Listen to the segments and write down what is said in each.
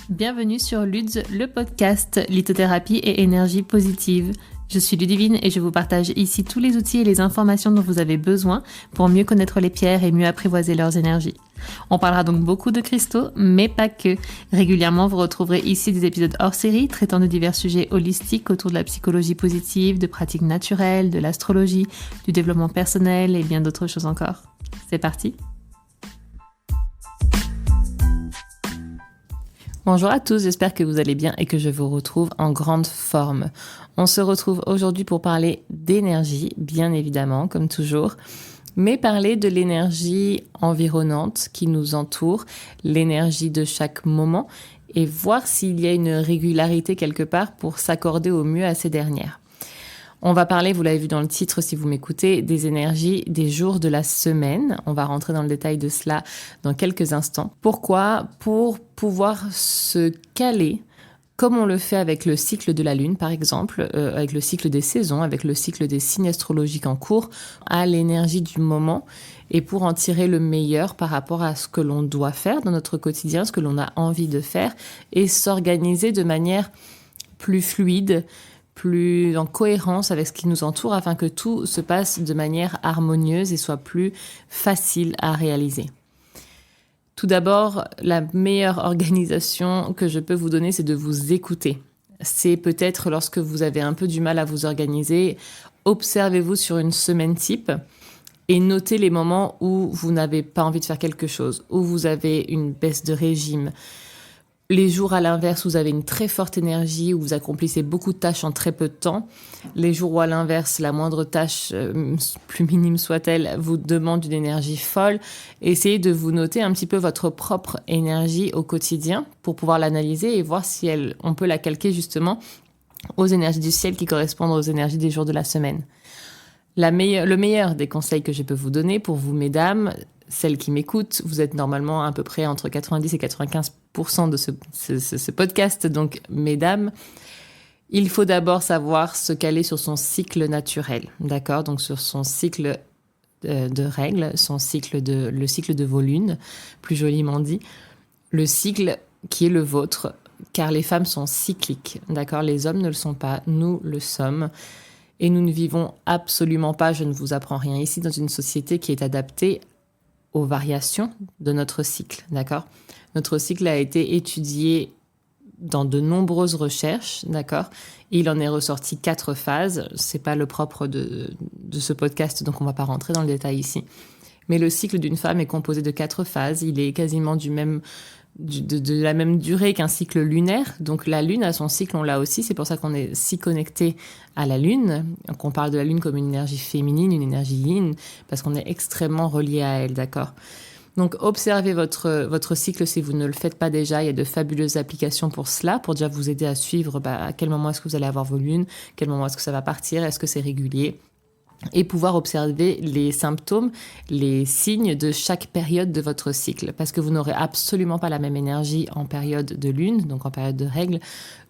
Bienvenue sur Luds, le podcast lithothérapie et énergie positive. Je suis Ludivine et je vous partage ici tous les outils et les informations dont vous avez besoin pour mieux connaître les pierres et mieux apprivoiser leurs énergies. On parlera donc beaucoup de cristaux, mais pas que. Régulièrement, vous retrouverez ici des épisodes hors série traitant de divers sujets holistiques autour de la psychologie positive, de pratiques naturelles, de l'astrologie, du développement personnel et bien d'autres choses encore. C'est parti! Bonjour à tous, j'espère que vous allez bien et que je vous retrouve en grande forme. On se retrouve aujourd'hui pour parler d'énergie, bien évidemment, comme toujours, mais parler de l'énergie environnante qui nous entoure, l'énergie de chaque moment, et voir s'il y a une régularité quelque part pour s'accorder au mieux à ces dernières. On va parler, vous l'avez vu dans le titre si vous m'écoutez, des énergies des jours de la semaine. On va rentrer dans le détail de cela dans quelques instants. Pourquoi ? Pour pouvoir se caler, comme on le fait avec le cycle de la Lune par exemple, avec le cycle des saisons, avec le cycle des signes astrologiques en cours, à l'énergie du moment et pour en tirer le meilleur par rapport à ce que l'on doit faire dans notre quotidien, ce que l'on a envie de faire et s'organiser de manière plus fluide, plus en cohérence avec ce qui nous entoure afin que tout se passe de manière harmonieuse et soit plus facile à réaliser. Tout d'abord, la meilleure organisation que je peux vous donner, c'est de vous écouter. C'est peut-être lorsque vous avez un peu du mal à vous organiser, observez-vous sur une semaine type et notez les moments où vous n'avez pas envie de faire quelque chose, où vous avez une baisse de régime. Les jours à l'inverse, où vous avez une très forte énergie, où vous accomplissez beaucoup de tâches en très peu de temps. Les jours où à l'inverse, la moindre tâche, plus minime soit-elle, vous demande une énergie folle. Essayez de vous noter un petit peu votre propre énergie au quotidien pour pouvoir l'analyser et voir si on peut la calquer justement aux énergies du ciel qui correspondent aux énergies des jours de la semaine. Le meilleur des conseils que je peux vous donner pour vous, mesdames, celles qui m'écoutent, vous êtes normalement à peu près entre 90 et 95% de ce podcast, donc mesdames, il faut d'abord savoir se caler sur son cycle naturel, d'accord ? Donc sur son cycle de règles, le cycle de vos lunes, plus joliment dit, le cycle qui est le vôtre, car les femmes sont cycliques, d'accord ? Les hommes ne le sont pas, nous le sommes. Et nous ne vivons absolument pas, je ne vous apprends rien ici, dans une société qui est adaptée aux variations de notre cycle, d'accord ? Notre cycle a été étudié dans de nombreuses recherches, d'accord ? Et il en est ressorti 4 phases. C'est pas le propre de ce podcast, donc on va pas rentrer dans le détail ici. Mais le cycle d'une femme est composé de 4 phases. Il est quasiment de la même durée qu'un cycle lunaire. Donc la Lune a son cycle, on l'a aussi. C'est pour ça qu'on est si connecté à la Lune, qu'on parle de la Lune comme une énergie féminine, une énergie yin, parce qu'on est extrêmement relié à elle, d'accord ? Donc observez votre cycle si vous ne le faites pas déjà. Il y a de fabuleuses applications pour cela, pour déjà vous aider à suivre à quel moment est-ce que vous allez avoir vos lunes, quel moment est-ce que ça va partir, est-ce que c'est régulier ? Et pouvoir observer les symptômes, les signes de chaque période de votre cycle. Parce que vous n'aurez absolument pas la même énergie en période de lune, donc en période de règles,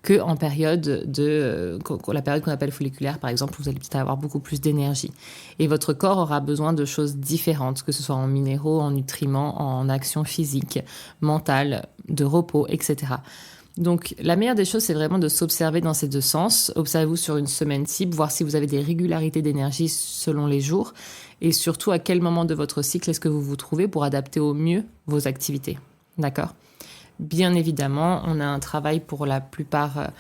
qu'en période la période qu'on appelle folliculaire, par exemple, où vous allez peut-être avoir beaucoup plus d'énergie. Et votre corps aura besoin de choses différentes, que ce soit en minéraux, en nutriments, en action physique, mentale, de repos, etc. Donc, la meilleure des choses, c'est vraiment de s'observer dans ces deux sens. Observez-vous sur une semaine type, voir si vous avez des régularités d'énergie selon les jours et surtout à quel moment de votre cycle est-ce que vous vous trouvez pour adapter au mieux vos activités. D'accord ? Bien évidemment, on a un travail pour la plupart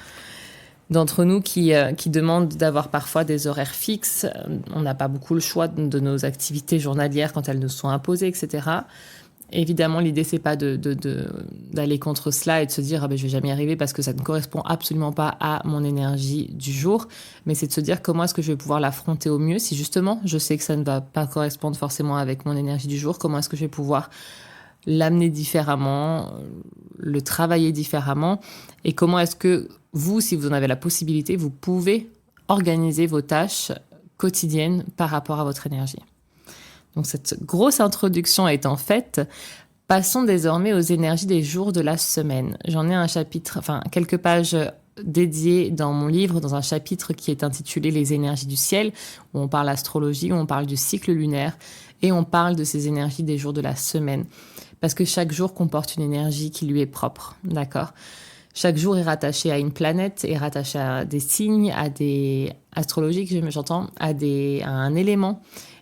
d'entre nous qui demandent d'avoir parfois des horaires fixes. On n'a pas beaucoup le choix de nos activités journalières quand elles nous sont imposées, etc. Évidemment, l'idée, c'est pas d'aller contre cela et de se dire je vais jamais y arriver parce que ça ne correspond absolument pas à mon énergie du jour, mais c'est de se dire comment est-ce que je vais pouvoir l'affronter au mieux si justement je sais que ça ne va pas correspondre forcément avec mon énergie du jour, comment est-ce que je vais pouvoir l'amener différemment, le travailler différemment et comment est-ce que vous, si vous en avez la possibilité, vous pouvez organiser vos tâches quotidiennes par rapport à votre énergie. Donc cette grosse introduction étant faite, passons désormais aux énergies des jours de la semaine. J'en ai un chapitre, quelques pages dédié dans mon livre, dans un chapitre qui est intitulé Les énergies du ciel, où on parle astrologie, où on parle du cycle lunaire et on parle de ces énergies des jours de la semaine. Parce que chaque jour comporte une énergie qui lui est propre, d'accord ? Chaque jour est rattaché à une planète, est rattaché à des signes, à des astrologiques, j'entends, à un élément.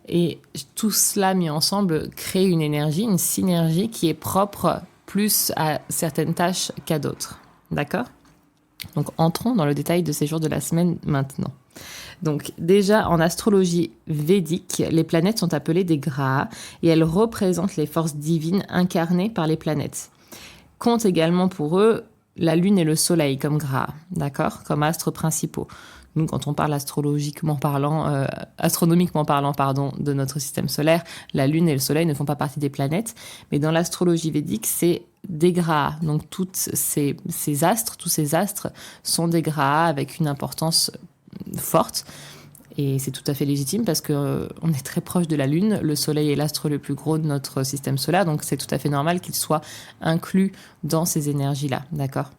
Et tout cela mis ensemble crée une énergie, une synergie qui est propre plus à certaines tâches qu'à d'autres. D'accord ? Donc entrons dans le détail de ces jours de la semaine maintenant. Donc déjà en astrologie védique, les planètes sont appelées des grahas et elles représentent les forces divines incarnées par les planètes. Compte également pour eux la Lune et le Soleil comme graha, d'accord, comme astres principaux. Nous, quand on parle astronomiquement parlant, de notre système solaire, la Lune et le Soleil ne font pas partie des planètes. Mais dans l'astrologie védique, c'est des grahas. Donc, tous ces astres sont des grahas avec une importance forte. Et c'est tout à fait légitime parce qu'on est très proche de la Lune. Le Soleil est l'astre le plus gros de notre système solaire. Donc, c'est tout à fait normal qu'il soit inclus dans ces énergies-là. D'accord ?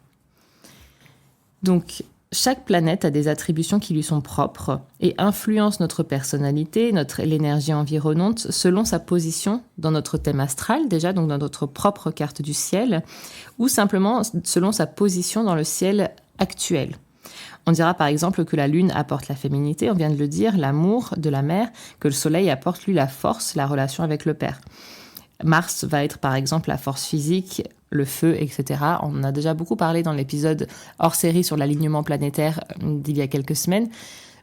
Donc, chaque planète a des attributions qui lui sont propres et influence notre personnalité, l'énergie environnante, selon sa position dans notre thème astral, déjà, donc dans notre propre carte du ciel, ou simplement selon sa position dans le ciel actuel. On dira par exemple que la Lune apporte la féminité, on vient de le dire, l'amour de la mère, que le Soleil apporte lui la force, la relation avec le père. Mars va être par exemple la force physique, le feu, etc. On en a déjà beaucoup parlé dans l'épisode hors série sur l'alignement planétaire d'il y a quelques semaines.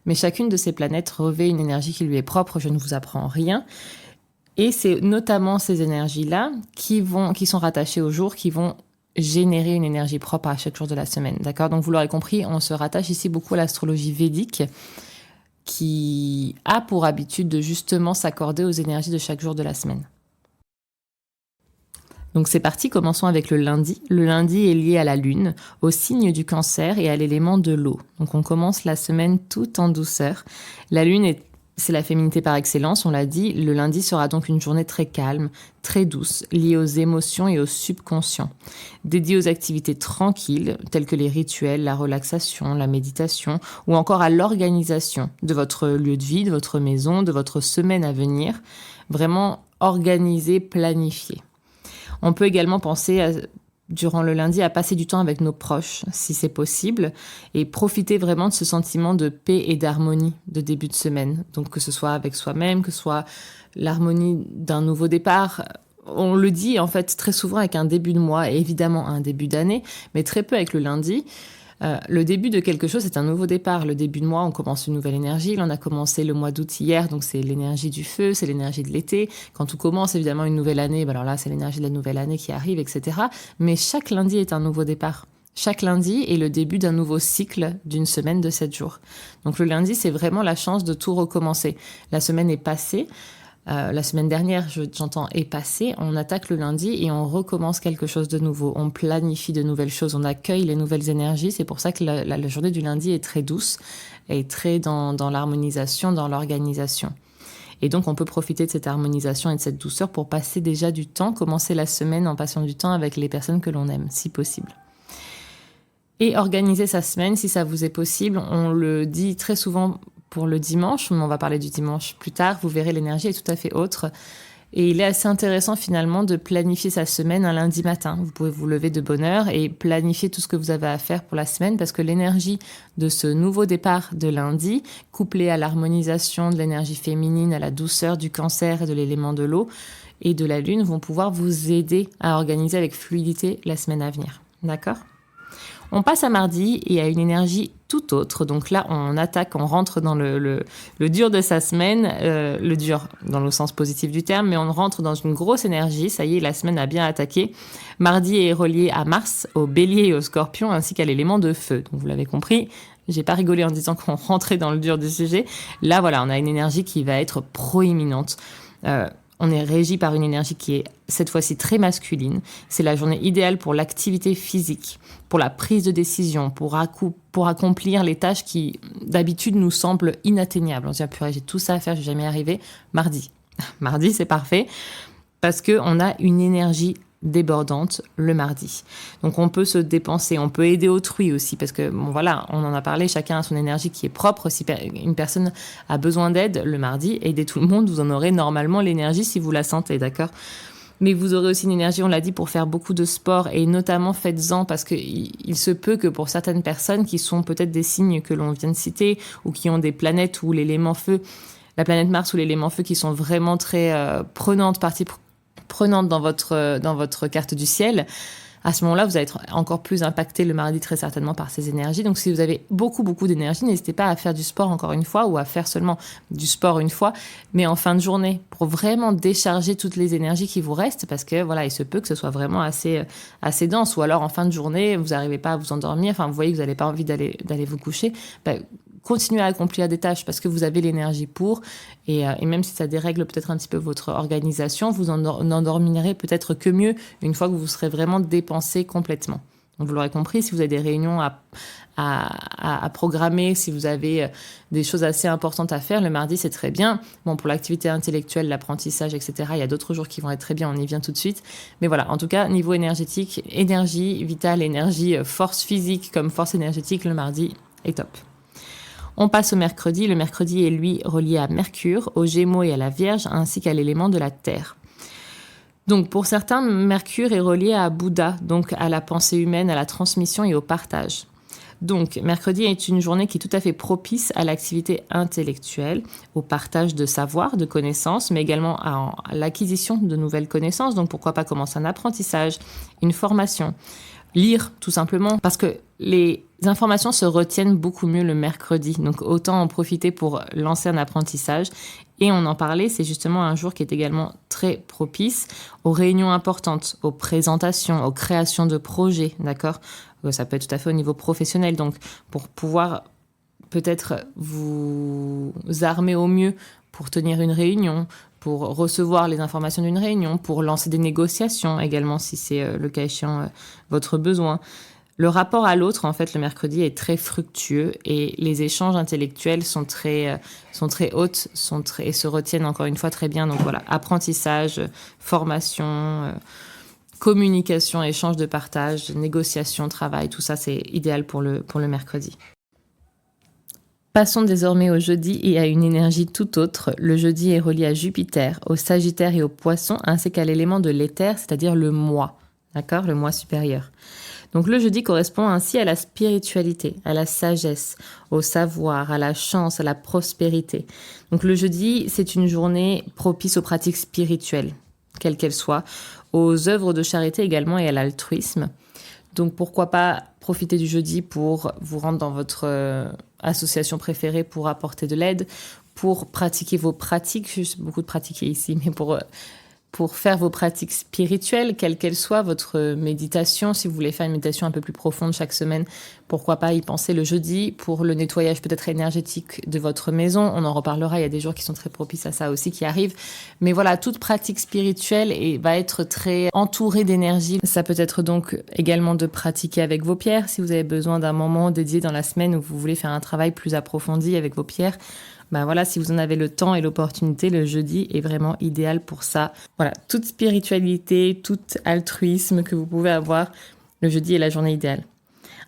Mais chacune de ces planètes revêt une énergie qui lui est propre, je ne vous apprends rien. Et c'est notamment ces énergies-là qui sont rattachées au jour, qui vont générer une énergie propre à chaque jour de la semaine. D'accord ? Donc vous l'aurez compris, on se rattache ici beaucoup à l'astrologie védique qui a pour habitude de justement s'accorder aux énergies de chaque jour de la semaine. Donc c'est parti, commençons avec le lundi. Le lundi est lié à la lune, au signe du cancer et à l'élément de l'eau. Donc on commence la semaine tout en douceur. La lune, c'est la féminité par excellence, on l'a dit. Le lundi sera donc une journée très calme, très douce, liée aux émotions et au subconscient. Dédiée aux activités tranquilles, telles que les rituels, la relaxation, la méditation, ou encore à l'organisation de votre lieu de vie, de votre maison, de votre semaine à venir. Vraiment organisée, planifiée. On peut également penser, durant le lundi, à passer du temps avec nos proches, si c'est possible, et profiter vraiment de ce sentiment de paix et d'harmonie de début de semaine. Donc que ce soit avec soi-même, que ce soit l'harmonie d'un nouveau départ. On le dit en fait très souvent avec un début de mois et évidemment un début d'année, mais très peu avec le lundi. Le début de quelque chose, c'est un nouveau départ. Le début de mois, on commence une nouvelle énergie. Là, on a commencé le mois d'août hier, donc c'est l'énergie du feu, c'est l'énergie de l'été. Quand tout commence, évidemment, une nouvelle année, alors là, c'est l'énergie de la nouvelle année qui arrive, etc. Mais chaque lundi est un nouveau départ. Chaque lundi est le début d'un nouveau cycle d'une semaine de 7 jours. Donc le lundi, c'est vraiment la chance de tout recommencer. La semaine est passée. La semaine dernière, j'entends, est passée. On attaque le lundi et on recommence quelque chose de nouveau. On planifie de nouvelles choses, on accueille les nouvelles énergies. C'est pour ça que la journée du lundi est très douce et très dans l'harmonisation, dans l'organisation. Et donc, on peut profiter de cette harmonisation et de cette douceur pour passer déjà du temps, commencer la semaine en passant du temps avec les personnes que l'on aime, si possible. Et organiser sa semaine, si ça vous est possible. On le dit très souvent pour le dimanche, mais on va parler du dimanche plus tard. Vous verrez, l'énergie est tout à fait autre. Et il est assez intéressant finalement de planifier sa semaine un lundi matin. Vous pouvez vous lever de bonne heure et planifier tout ce que vous avez à faire pour la semaine parce que l'énergie de ce nouveau départ de lundi, couplée à l'harmonisation de l'énergie féminine, à la douceur du cancer et de l'élément de l'eau et de la lune, vont pouvoir vous aider à organiser avec fluidité la semaine à venir. D'accord ? On passe à mardi et à une énergie tout autre. Donc là, on attaque, on rentre dans le dur de sa semaine, le dur dans le sens positif du terme, mais on rentre dans une grosse énergie. Ça y est, la semaine a bien attaqué. Mardi est relié à Mars, au Bélier et au Scorpion, ainsi qu'à l'élément de feu. Donc vous l'avez compris, j'ai pas rigolé en disant qu'on rentrait dans le dur du sujet. Là, voilà, on a une énergie qui va être proéminente. On est régi par une énergie qui est cette fois-ci très masculine. C'est la journée idéale pour l'activité physique, pour la prise de décision, pour accomplir les tâches qui d'habitude nous semblent inatteignables. On se dit, ah purée, j'ai tout ça à faire, je vais jamais y arriver. Mardi, c'est parfait parce qu'on a une énergie débordante le mardi. Donc on peut se dépenser, on peut aider autrui aussi, parce que bon voilà, on en a parlé, chacun a son énergie qui est propre. Si une personne a besoin d'aide le mardi, aidez tout le monde, vous en aurez normalement l'énergie si vous la sentez, d'accord ? Mais vous aurez aussi une énergie, on l'a dit, pour faire beaucoup de sport, et notamment faites-en, parce que il se peut que pour certaines personnes qui sont peut-être des signes que l'on vient de citer, ou qui ont des planètes où l'élément feu, la planète Mars ou l'élément feu qui sont vraiment très partie prenante dans votre carte du ciel, à ce moment-là, vous allez être encore plus impacté le mardi très certainement par ces énergies. Donc si vous avez beaucoup d'énergie, n'hésitez pas à faire du sport encore une fois, ou à faire seulement du sport une fois, mais en fin de journée, pour vraiment décharger toutes les énergies qui vous restent, parce que voilà, il se peut que ce soit vraiment assez dense, ou alors en fin de journée, vous n'arrivez pas à vous endormir, enfin vous voyez que vous n'avez pas envie d'aller vous coucher, continuez à accomplir des tâches parce que vous avez l'énergie pour, et même si ça dérègle peut-être un petit peu votre organisation, vous n'endormirez peut-être que mieux une fois que vous serez vraiment dépensé complètement. Donc vous l'aurez compris, si vous avez des réunions à programmer, si vous avez des choses assez importantes à faire, le mardi c'est très bien. Bon, pour l'activité intellectuelle, l'apprentissage, etc., il y a d'autres jours qui vont être très bien, on y vient tout de suite. Mais voilà, en tout cas, niveau énergétique, énergie vitale, énergie, force physique comme force énergétique, le mardi est top. On passe au mercredi. Le mercredi est, lui, relié à Mercure, aux Gémeaux et à la Vierge, ainsi qu'à l'élément de la Terre. Donc, pour certains, Mercure est relié à Bouddha, donc à la pensée humaine, à la transmission et au partage. Donc, mercredi est une journée qui est tout à fait propice à l'activité intellectuelle, au partage de savoir, de connaissances, mais également à l'acquisition de nouvelles connaissances. Donc, pourquoi pas commencer un apprentissage, une formation, lire tout simplement, parce que les informations se retiennent beaucoup mieux le mercredi. Donc, autant en profiter pour lancer un apprentissage. Et on en parlait, c'est justement un jour qui est également très propice aux réunions importantes, aux présentations, aux créations de projets, d'accord ? Ça peut être tout à fait au niveau professionnel. Donc, pour pouvoir peut-être vous armer au mieux pour tenir une réunion, pour recevoir les informations d'une réunion, pour lancer des négociations également, si c'est le cas échéant votre besoin. Le rapport à l'autre, en fait, le mercredi est très fructueux et les échanges intellectuels sont très hautes, et se retiennent encore une fois très bien. Donc voilà, apprentissage, formation, communication, échange de partage, négociation, travail, tout ça, c'est idéal pour le mercredi. Passons désormais au jeudi et à une énergie tout autre. Le jeudi est relié à Jupiter, au Sagittaire et au Poisson, ainsi qu'à l'élément de l'éther, c'est-à-dire le moi, d'accord, le moi supérieur. Donc le jeudi correspond ainsi à la spiritualité, à la sagesse, au savoir, à la chance, à la prospérité. Donc le jeudi, c'est une journée propice aux pratiques spirituelles, quelles qu'elles soient, aux œuvres de charité également et à l'altruisme. Donc pourquoi pas profiter du jeudi pour vous rendre dans votre association préférée pour apporter de l'aide, pour pratiquer vos pratiques, juste beaucoup de pratiquer ici, mais pour faire vos pratiques spirituelles, quelles qu'elles soient, votre méditation, si vous voulez faire une méditation un peu plus profonde chaque semaine, pourquoi pas y penser le jeudi pour le nettoyage peut-être énergétique de votre maison. On en reparlera, il y a des jours qui sont très propices à ça aussi qui arrivent. Mais voilà, toute pratique spirituelle va être très entourée d'énergie. Ça peut être donc également de pratiquer avec vos pierres, si vous avez besoin d'un moment dédié dans la semaine où vous voulez faire un travail plus approfondi avec vos pierres. Voilà, si vous en avez le temps et l'opportunité, le jeudi est vraiment idéal pour ça. Voilà, toute spiritualité, tout altruisme que vous pouvez avoir, le jeudi est la journée idéale.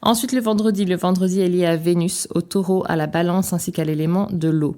Ensuite, le vendredi est lié à Vénus, au Taureau, à la Balance ainsi qu'à l'élément de l'eau.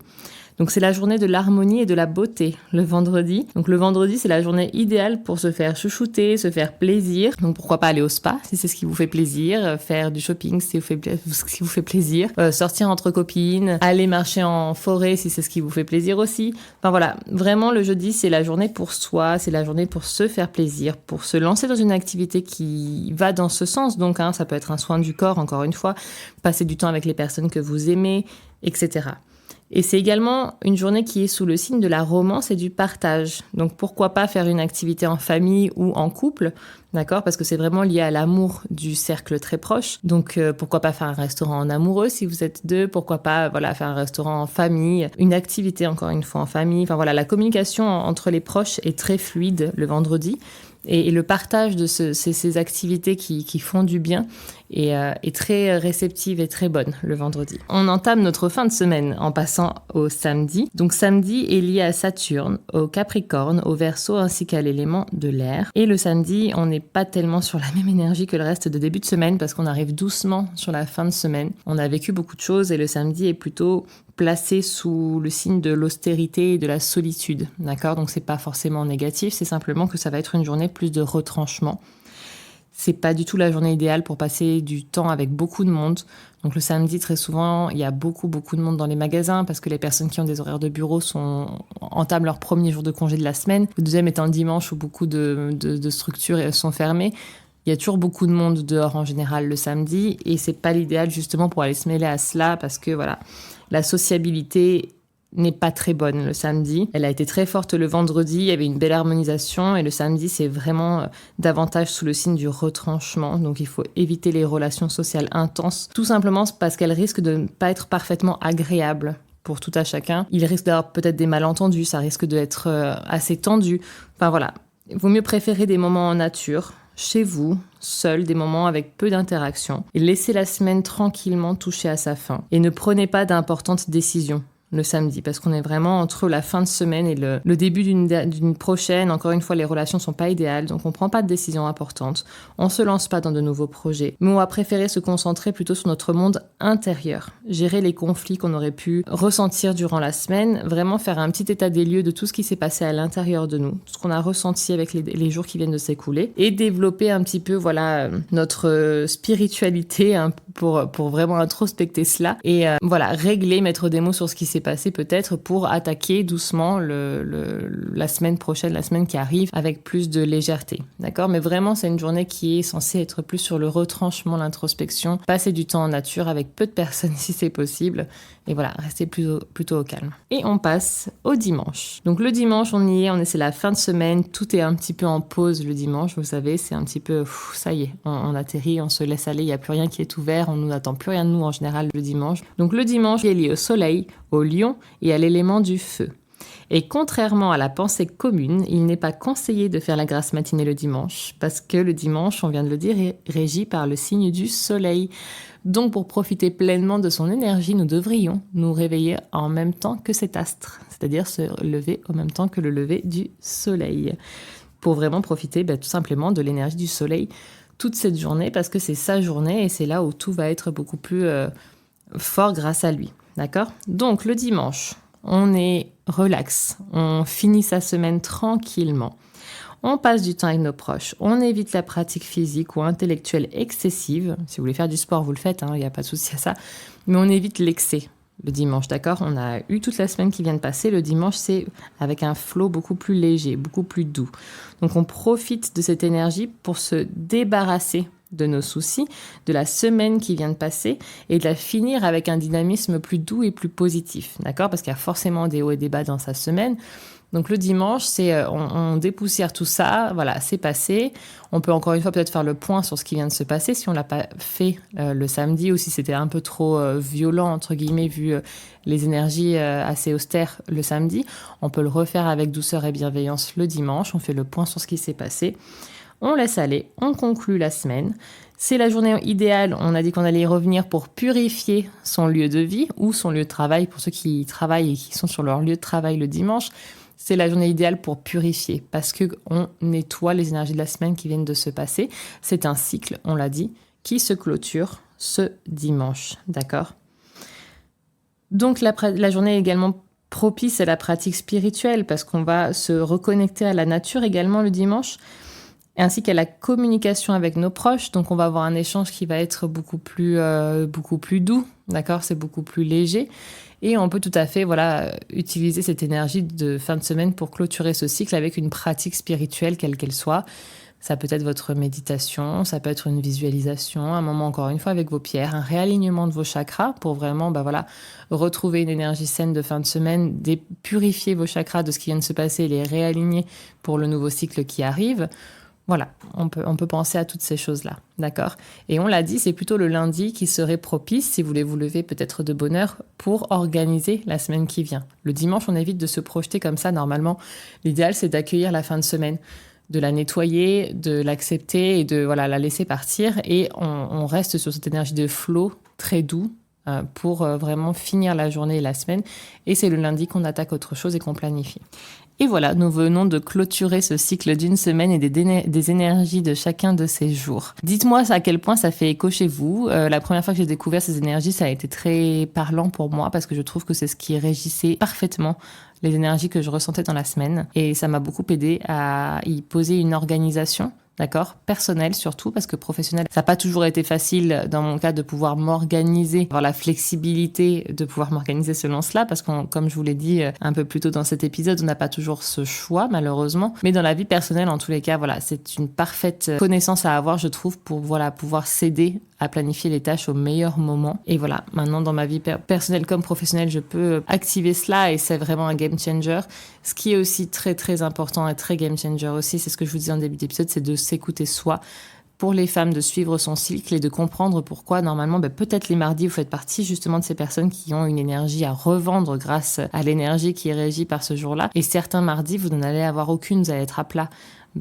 Donc c'est la journée de l'harmonie et de la beauté, le vendredi. Donc le vendredi, c'est la journée idéale pour se faire chouchouter, se faire plaisir. Donc pourquoi pas aller au spa, si c'est ce qui vous fait plaisir, faire du shopping, si c'est ce qui vous fait plaisir, sortir entre copines, aller marcher en forêt, si c'est ce qui vous fait plaisir aussi. Enfin voilà, vraiment le jeudi, c'est la journée pour soi, c'est la journée pour se faire plaisir, pour se lancer dans une activité qui va dans ce sens. Donc ça peut être un soin du corps, encore une fois, passer du temps avec les personnes que vous aimez, etc. Et c'est également une journée qui est sous le signe de la romance et du partage. Donc pourquoi pas faire une activité en famille ou en couple, d'accord ? Parce que c'est vraiment lié à l'amour du cercle très proche. Donc pourquoi pas faire un restaurant en amoureux si vous êtes deux ? Pourquoi pas faire un restaurant en famille, une activité encore une fois en famille. Enfin voilà, la communication entre les proches est très fluide le vendredi. Et le partage de ces activités qui font du bien est très réceptive et très bonne le vendredi. On entame notre fin de semaine en passant au samedi. Donc samedi est lié à Saturne, au Capricorne, au Verseau ainsi qu'à l'élément de l'air. Et le samedi, on n'est pas tellement sur la même énergie que le reste de début de semaine parce qu'on arrive doucement sur la fin de semaine. On a vécu beaucoup de choses et le samedi est plutôt placé sous le signe de l'austérité et de la solitude. D'accord ? Donc c'est pas forcément négatif, c'est simplement que ça va être une journée plus de retranchement. C'est pas du tout la journée idéale pour passer du temps avec beaucoup de monde. Donc le samedi, très souvent, il y a beaucoup de monde dans les magasins parce que les personnes qui ont des horaires de bureau entament leur premier jour de congé de la semaine. Le deuxième étant le dimanche où beaucoup de structures sont fermées. Il y a toujours beaucoup de monde dehors en général le samedi et c'est pas l'idéal justement pour aller se mêler à cela parce que voilà, la sociabilité n'est pas très bonne le samedi. Elle a été très forte le vendredi, il y avait une belle harmonisation et le samedi c'est vraiment davantage sous le signe du retranchement. Donc il faut éviter les relations sociales intenses, tout simplement parce qu'elles risquent de ne pas être parfaitement agréables pour tout à chacun. Il risque d'avoir peut-être des malentendus, ça risque d'être assez tendu. Enfin voilà, il vaut mieux préférer des moments en nature, chez vous, seul, des moments avec peu d'interaction. Et laissez la semaine tranquillement toucher à sa fin. Et ne prenez pas d'importantes décisions le samedi, parce qu'on est vraiment entre la fin de semaine et le début d'une prochaine. Encore une fois, les relations sont pas idéales, donc on prend pas de décisions importantes. On se lance pas dans de nouveaux projets. Mais on va préférer se concentrer plutôt sur notre monde intérieur. Gérer les conflits qu'on aurait pu ressentir durant la semaine. Vraiment faire un petit état des lieux de tout ce qui s'est passé à l'intérieur de nous. Tout ce qu'on a ressenti avec les jours qui viennent de s'écouler. Et développer un petit peu, voilà, notre spiritualité pour vraiment introspecter cela. Et voilà, régler, mettre des mots sur ce qui s'est passé peut-être pour attaquer doucement la semaine prochaine, la semaine qui arrive avec plus de légèreté, d'accord ? Mais vraiment, c'est une journée qui est censée être plus sur le retranchement, l'introspection, passer du temps en nature avec peu de personnes si c'est possible et voilà, rester plutôt au calme. Et on passe au dimanche. Donc le dimanche, c'est la fin de semaine, tout est un petit peu en pause le dimanche, vous savez, c'est un petit peu, ça y est, on atterrit, on se laisse aller, il n'y a plus rien qui est ouvert, on nous attend plus rien de nous en général le dimanche. Donc le dimanche, il est lié au soleil, au lion et à l'élément du feu. Et contrairement à la pensée commune, il n'est pas conseillé de faire la grasse matinée le dimanche, parce que le dimanche, on vient de le dire, est régi par le signe du soleil. Donc pour profiter pleinement de son énergie, nous devrions nous réveiller en même temps que cet astre, c'est-à-dire se lever en même temps que le lever du soleil, pour vraiment profiter tout simplement de l'énergie du soleil toute cette journée, parce que c'est sa journée et c'est là où tout va être beaucoup plus fort grâce à lui. D'accord ? Donc le dimanche, on est relax, on finit sa semaine tranquillement. On passe du temps avec nos proches, on évite la pratique physique ou intellectuelle excessive. Si vous voulez faire du sport, vous le faites, il n'y a pas de souci à ça. Mais on évite l'excès le dimanche, d'accord ? On a eu toute la semaine qui vient de passer. Le dimanche, c'est avec un flow beaucoup plus léger, beaucoup plus doux. Donc on profite de cette énergie pour se débarrasser de nos soucis, de la semaine qui vient de passer et de la finir avec un dynamisme plus doux et plus positif, d'accord ? Parce qu'il y a forcément des hauts et des bas dans sa semaine. Donc le dimanche, on dépoussière tout ça, voilà, c'est passé. On peut encore une fois peut-être faire le point sur ce qui vient de se passer si on l'a pas fait le samedi ou si c'était un peu trop violent entre guillemets vu les énergies assez austères le samedi. On peut le refaire avec douceur et bienveillance le dimanche. On fait le point sur ce qui s'est passé. On laisse aller, on conclut la semaine. C'est la journée idéale, on a dit qu'on allait y revenir pour purifier son lieu de vie ou son lieu de travail pour ceux qui travaillent et qui sont sur leur lieu de travail le dimanche. C'est la journée idéale pour purifier parce qu'on nettoie les énergies de la semaine qui viennent de se passer. C'est un cycle, on l'a dit, qui se clôture ce dimanche, d'accord ? Donc la journée est également propice à la pratique spirituelle parce qu'on va se reconnecter à la nature également le dimanche, ainsi qu'à la communication avec nos proches. Donc on va avoir un échange qui va être beaucoup plus doux, d'accord ? C'est beaucoup plus léger. Et on peut tout à fait utiliser cette énergie de fin de semaine pour clôturer ce cycle avec une pratique spirituelle, quelle qu'elle soit. Ça peut être votre méditation, ça peut être une visualisation, un moment encore une fois avec vos pierres, un réalignement de vos chakras pour vraiment retrouver une énergie saine de fin de semaine, purifier vos chakras de ce qui vient de se passer et les réaligner pour le nouveau cycle qui arrive. Voilà, on peut penser à toutes ces choses-là, d'accord ? Et on l'a dit, c'est plutôt le lundi qui serait propice, si vous voulez vous lever peut-être de bonne heure, pour organiser la semaine qui vient. Le dimanche, on évite de se projeter comme ça, normalement. L'idéal, c'est d'accueillir la fin de semaine. de la nettoyer, de l'accepter et de la laisser partir. Et on reste sur cette énergie de flow très doux pour vraiment finir la journée et la semaine. Et c'est le lundi qu'on attaque autre chose et qu'on planifie. Et voilà, nous venons de clôturer ce cycle d'une semaine et des énergies de chacun de ces jours. Dites-moi à quel point ça fait écho chez vous. La première fois que j'ai découvert ces énergies, ça a été très parlant pour moi parce que je trouve que c'est ce qui régissait parfaitement les énergies que je ressentais dans la semaine. Et ça m'a beaucoup aidé à y poser une organisation. D'accord, personnel surtout, parce que professionnel, ça n'a pas toujours été facile dans mon cas de pouvoir m'organiser, avoir la flexibilité de pouvoir m'organiser selon cela, parce que comme je vous l'ai dit un peu plus tôt dans cet épisode, on n'a pas toujours ce choix malheureusement. Mais dans la vie personnelle, en tous les cas, c'est une parfaite connaissance à avoir, je trouve, pour pouvoir s'aider à planifier les tâches au meilleur moment. Et voilà, maintenant dans ma vie personnelle comme professionnelle, je peux activer cela et c'est vraiment un game changer. Ce qui est aussi très très important et très game changer aussi, c'est ce que je vous disais en début d'épisode, c'est de s'écouter soi. Pour les femmes, de suivre son cycle et de comprendre pourquoi normalement, peut-être les mardis, vous faites partie justement de ces personnes qui ont une énergie à revendre grâce à l'énergie qui est régie par ce jour-là. Et certains mardis, vous n'en allez avoir aucune, vous allez être à plat.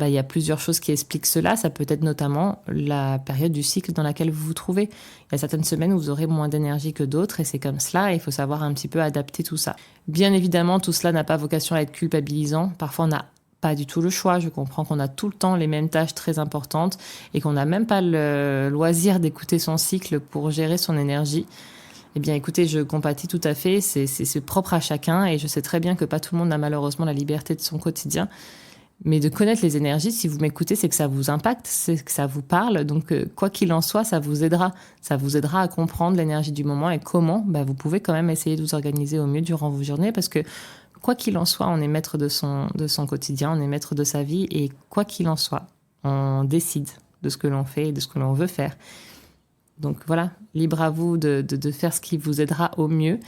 Il y a plusieurs choses qui expliquent cela. Ça peut être notamment la période du cycle dans laquelle vous vous trouvez. Il y a certaines semaines où vous aurez moins d'énergie que d'autres et c'est comme cela. Et il faut savoir un petit peu adapter tout ça. Bien évidemment, tout cela n'a pas vocation à être culpabilisant. Parfois, on n'a pas du tout le choix. Je comprends qu'on a tout le temps les mêmes tâches très importantes et qu'on n'a même pas le loisir d'écouter son cycle pour gérer son énergie. Eh bien, écoutez, je compatis tout à fait. C'est propre à chacun et je sais très bien que pas tout le monde n'a malheureusement la liberté de son quotidien. Mais de connaître les énergies, si vous m'écoutez, c'est que ça vous impacte, c'est que ça vous parle. Donc, quoi qu'il en soit, ça vous aidera. Ça vous aidera à comprendre l'énergie du moment et comment vous pouvez quand même essayer de vous organiser au mieux durant vos journées. Parce que, quoi qu'il en soit, on est maître de son quotidien, on est maître de sa vie. Et quoi qu'il en soit, on décide de ce que l'on fait et de ce que l'on veut faire. Donc voilà, libre à vous de faire ce qui vous aidera au mieux.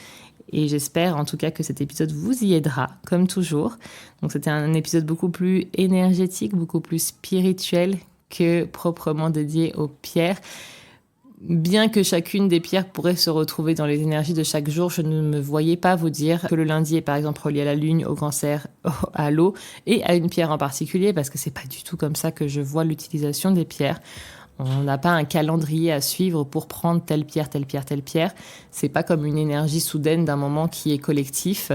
Et j'espère en tout cas que cet épisode vous y aidera, comme toujours. Donc c'était un épisode beaucoup plus énergétique, beaucoup plus spirituel que proprement dédié aux pierres. Bien que chacune des pierres pourrait se retrouver dans les énergies de chaque jour, je ne me voyais pas vous dire que le lundi est par exemple relié à la lune, au cancer, à l'eau et à une pierre en particulier, parce que c'est pas du tout comme ça que je vois l'utilisation des pierres. On n'a pas un calendrier à suivre pour prendre telle pierre, telle pierre, telle pierre. C'est pas comme une énergie soudaine d'un moment qui est collectif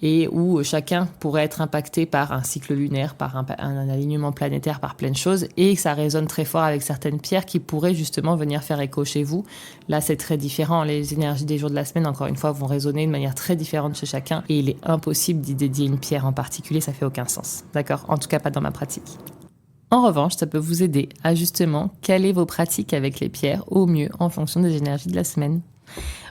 et où chacun pourrait être impacté par un cycle lunaire, par un alignement planétaire, par plein de choses. Et ça résonne très fort avec certaines pierres qui pourraient justement venir faire écho chez vous. Là, c'est très différent. Les énergies des jours de la semaine, encore une fois, vont résonner de manière très différente chez chacun. Et il est impossible d'y dédier une pierre en particulier. Ça fait aucun sens. D'accord ? En tout cas, pas dans ma pratique. En revanche, ça peut vous aider à justement caler vos pratiques avec les pierres au mieux en fonction des énergies de la semaine.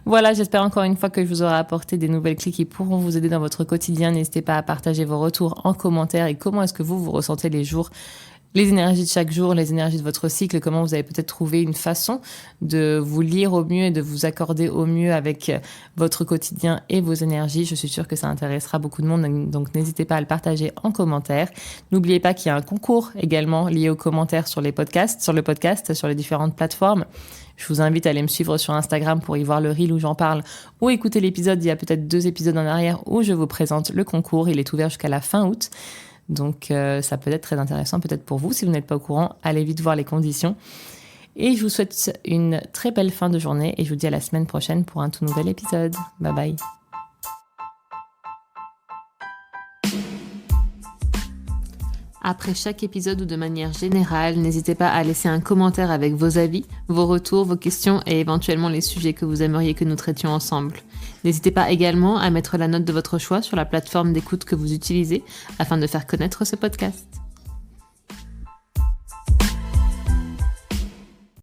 Voilà, j'espère encore une fois que je vous aurai apporté des nouvelles clés qui pourront vous aider dans votre quotidien. N'hésitez pas à partager vos retours en commentaire et comment est-ce que vous ressentez les jours, les énergies de chaque jour, les énergies de votre cycle, comment vous avez peut-être trouvé une façon de vous lire au mieux et de vous accorder au mieux avec votre quotidien et vos énergies. Je suis sûre que ça intéressera beaucoup de monde, donc n'hésitez pas à le partager en commentaire. N'oubliez pas qu'il y a un concours également lié aux commentaires sur le podcast, sur les différentes plateformes. Je vous invite à aller me suivre sur Instagram pour y voir le reel où j'en parle ou écouter l'épisode. Il y a peut-être 2 épisodes en arrière où je vous présente le concours. Il est ouvert jusqu'à la fin août. Donc, ça peut être très intéressant peut-être pour vous. Si vous n'êtes pas au courant, allez vite voir les conditions. Et je vous souhaite une très belle fin de journée et je vous dis à la semaine prochaine pour un tout nouvel épisode. Bye bye. Après chaque épisode ou de manière générale, n'hésitez pas à laisser un commentaire avec vos avis, vos retours, vos questions et éventuellement les sujets que vous aimeriez que nous traitions ensemble. N'hésitez pas également à mettre la note de votre choix sur la plateforme d'écoute que vous utilisez afin de faire connaître ce podcast.